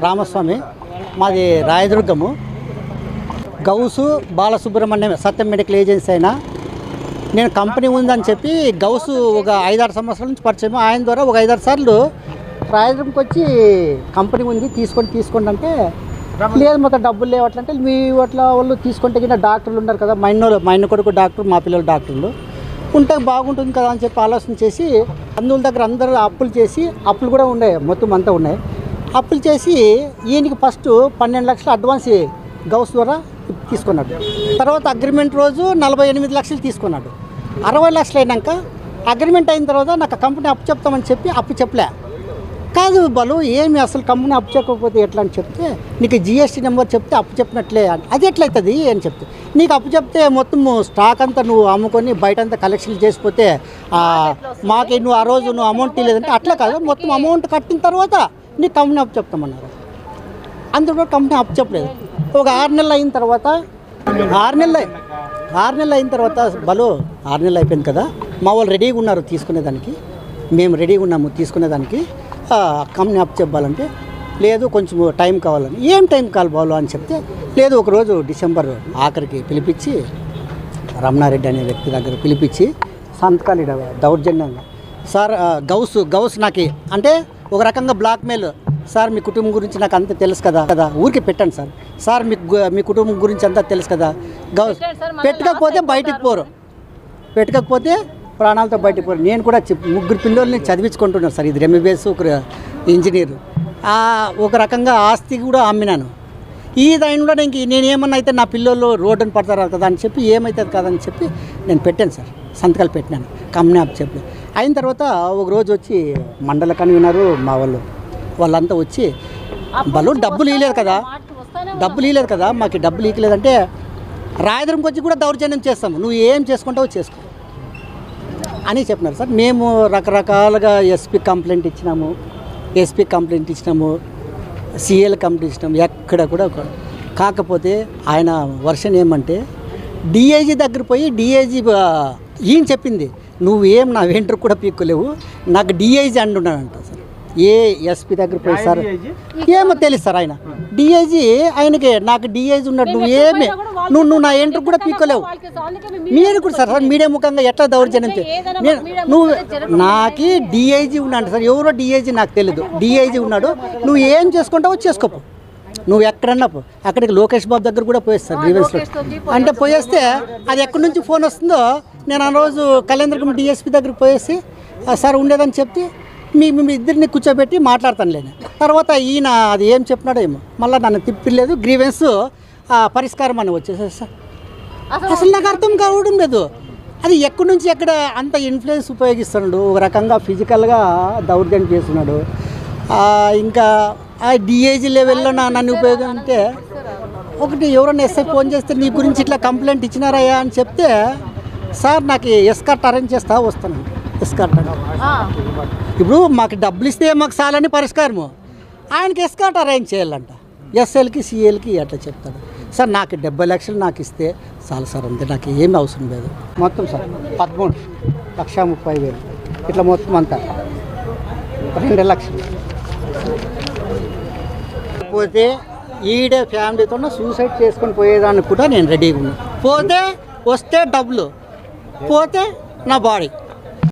రామస్వామి, మాది రాయదుర్గము. గౌసు బాలసుబ్రహ్మణ్యం సత్యం medical agency అయినా నేను కంపెనీ ఉందని చెప్పి గౌసు ఒక 5-6 సంవత్సరాల నుంచి పరిచయం. ఆయన ద్వారా ఒక 5-6 సార్లు రాయదుర్గంకి వచ్చి కంపెనీ ఉంది తీసుకోండి అంటే లేదు మొత్తం డబ్బులు లేవట్లంటే మీ అట్లా వాళ్ళు తీసుకుంటే కింద డాక్టర్లు ఉన్నారు కదా, మా ఇన్న కొడుకు డాక్టర్, మా పిల్లలు డాక్టర్లు ఉంటే బాగుంటుంది కదా అని చెప్పి ఆలోచన చేసి బంధువుల దగ్గర అందరూ అప్పులు చేసి, అప్పులు కూడా ఉన్నాయి, మొత్తం అంతా ఉన్నాయి. అప్పులు చేసి ఈయనకి ఫస్ట్ 12 లక్షలు అడ్వాన్స్ గౌస్ ద్వారా తీసుకున్నాడు. తర్వాత అగ్రిమెంట్ రోజు 48 లక్షలు తీసుకున్నాడు. 60 లక్షలు అయినాక అగ్రిమెంట్ అయిన తర్వాత నాకు కంపెనీ అప్పు చెప్తామని చెప్పి అప్పు చెప్పలే. కాదు బలు ఏమి అసలు కంపెనీ అప్పు చెప్పకపోతే ఎట్లా అని చెప్తే నీకు జిఎస్టీ నెంబర్ చెప్తే అప్పు చెప్పినట్లే. అది ఎట్లయితుంది అని చెప్తే నీకు అప్పు చెప్తే మొత్తం స్టాక్ అంతా నువ్వు అమ్ముకొని బయట అంతా కలెక్షన్ చేసిపోతే మాకు నువ్వు ఆ రోజు నువ్వు అమౌంట్ ఇవ్వలేదంటే అట్లా కాదు, మొత్తం అమౌంట్ కట్టిన తర్వాత నీకు కంపెనీ అప్పు చెప్తామన్నారు. అందులో కంపెనీ అప్పు చెప్పలేదు. ఒక 6 నెలలు అయిన తర్వాత 6 నెలలు అయిన తర్వాత బలు 6 నెలలు అయిపోయింది కదా, మా వాళ్ళు రెడీగా ఉన్నారు తీసుకునేదానికి, మేము రెడీగా ఉన్నాము తీసుకునేదానికి. కంపెనీ అప్పు చెప్పాలంటే లేదు కొంచెం టైం కావాలని. ఏం టైం కావాలి బాలు అని చెప్తే లేదు ఒకరోజు డిసెంబర్ ఆఖరికి పిలిపించి రమణారెడ్డి అనే వ్యక్తి దగ్గర పిలిపించి సంతకాలు దౌర్జన్యంగా సార్ గౌస్ నాకు అంటే ఒక రకంగా బ్లాక్మెయిల్. సార్ మీ కుటుంబం గురించి నాకు అంతా తెలుసు కదా ఊరికి పెట్టండి సార్ మీ కుటుంబం గురించి అంతా తెలుసు కదా, గౌస్ పెట్టకపోతే బయటికి పోరు, పెట్టకపోతే ప్రాణాలతో బయటికి పోరు. నేను కూడా 3 పిల్లల్ని చదివించుకుంటున్నాను సార్, ఇది ఎంబీబీఎస్ ఒక ఇంజనీర్. ఒక రకంగా ఆస్తి కూడా అమ్మినాను. ఈ దానిలో నేను ఏమన్నా అయితే నా పిల్లలు రోడ్డుని పడతారు కదా అని చెప్పి ఏమవుతుంది కదని చెప్పి నేను పెట్టాను సార్, సంతకాలు పెట్టినాను. కంపెనీ అప్పు చెప్పి అయిన తర్వాత ఒక రోజు వచ్చి మండల కన్వీనరు మా వాళ్ళంతా వచ్చి బలు డబ్బులు ఇవ్వలేదు కదా మాకు డబ్బులు ఇవ్వలేదంటే రాయదుర్గంకి వచ్చి కూడా దౌర్జన్యం చేస్తాము, నువ్వు ఏం చేసుకుంటావో చేసుకో అని చెప్పినారు సార్. మేము రకరకాలుగా ఎస్పీ కంప్లైంట్ ఇచ్చినాము, సిఎల్ కంప్లైంట్ ఇచ్చినాము, ఎక్కడ కూడా. కాకపోతే ఆయన వర్షన్ ఏమంటే డిఐజీ దగ్గర పోయి డిఐజీ ఈయన చెప్పింది నువ్వేం నా వెంట్రుకు కూడా పీక్కోలేవు, నాకు డిఐజీ అంటున్నాడంట సార్. ఏ ఎస్పీ దగ్గర పోయి సార్ ఏమో తెలుసు సార్, ఆయన డిఐజీ ఆయనకి నాకు డిఐజీ ఉన్నాడు, నువ్వు నా ఎంట్రుకు కూడా పీక్కోలేవు. మీరు కూడా సార్ మీడియా ముఖంగా ఎట్లా దౌర్జన్యం నువ్వు నాకు డిఐజీ ఉన్నాడు సార్, ఎవరో డిఐజీ నాకు తెలీదు, డిఐజీ ఉన్నాడు, నువ్వు ఏం చేసుకుంటావో చేసుకోపు, నువ్వు ఎక్కడన్నా అక్కడికి లోకేష్ బాబు దగ్గర కూడా పోయేస్తారు గ్రీవెన్స్లో అంటే పోయేస్తే అది ఎక్కడి నుంచి ఫోన్ వస్తుందో నేను ఆ రోజు కళ్యాణదుర్గం డిఎస్పీ దగ్గరికి పోయేసి సార్ ఉండేదని చెప్తే మీ ఇద్దరిని కూర్చోబెట్టి మాట్లాడతాను లేని తర్వాత ఈయన అది ఏం చెప్పినాడో ఏమో మళ్ళీ నన్ను తిప్పలేదు. గ్రీవెన్స్ పరిష్కారం అని వచ్చేసారు సార్. అసలు నాకు అర్థం కావడం లేదు, అది ఎక్కడి నుంచి ఎక్కడ అంత ఇన్ఫ్లుయెన్స్ ఉపయోగిస్తున్నాడు, ఒక రకంగా ఫిజికల్గా దౌర్జన్యం చేస్తున్నాడు. ఇంకా డిఐజీ లెవెల్లో నన్ను ఉపయోగించే ఒకటి ఎవరైనా ఎస్ఐ ఫోన్ చేస్తే నీ గురించి ఇట్లా కంప్లైంట్ ఇచ్చినారయ్యా అని చెప్తే సార్ నాకు ఎస్కార్ట్ అరేంజ్ చేస్తా వస్తాను. ఎస్కార్ట్ ఇప్పుడు మాకు డబ్బులు ఇస్తే మాకు చాలని పరిష్కారము, ఆయనకి ఎస్కార్ట్ అరేంజ్ చేయాలంట, ఎస్ఎల్కి సిఎల్కి అట్లా చెప్తాడు. సార్ నాకు 70 లక్షలు నాకు ఇస్తే చాలు సార్, అంతే, నాకు ఏమి అవసరం లేదు. మొత్తం సార్ 13,30,000 ఇట్లా మొత్తం అంతా 2 లక్షలు. పోతే ఈడే ఫ్యామిలీతో సూసైడ్ చేసుకొని పోయేదానికి కూడా నేను రెడీగా ఉన్నాను. పోతే వస్తే డబ్బులు, పోతే నా బాడీ.